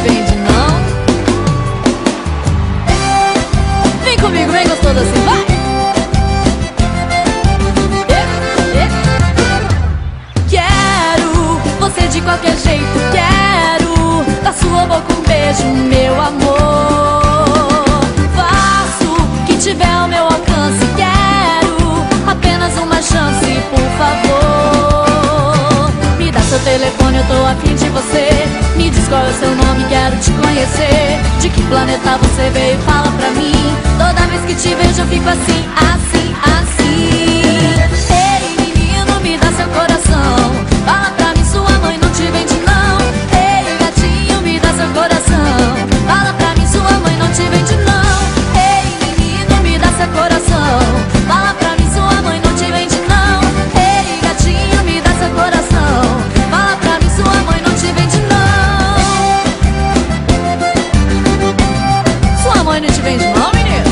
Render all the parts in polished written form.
vende não. Vem comigo, vem gostoso assim, vai! Quero você de qualquer jeito, quero da sua boca um beijo, meu amor. Faço o que tiver ao meu alcance, quero apenas uma chance, por favor. Me dá seu telefone, eu tô afim de você. Me diz qual é o seu nome, quero te conhecer. De que planeta você veio, fala pra mim. Toda vez que te vejo eu fico assim, assim, assim. Ei menino, me dá seu coração. Fala pra mim, sua mãe não te vende não. Ei gatinho, me dá seu coração. Fala pra mim, sua mãe não te vende não. Ei menino, me dá seu coração. Fala pra mim, sua mãe não te vende não. Ei gatinho, me dá seu coração. Fala pra mim, sua mãe não te vende não. Sua mãe não te vende não, menino?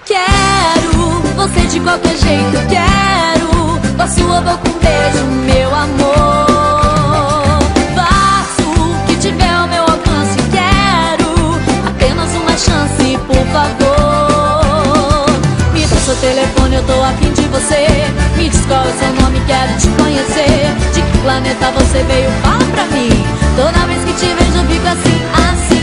Quero você de qualquer jeito, quero da sua boca um beijo, meu amor. Faço o que tiver ao meu alcance, quero apenas uma chance, por favor. Me dá seu telefone, eu tô afim de você. Me diz qual é o seu nome, quero te conhecer. De que planeta você veio, fala pra mim. Toda vez que te vejo eu fico assim, assim.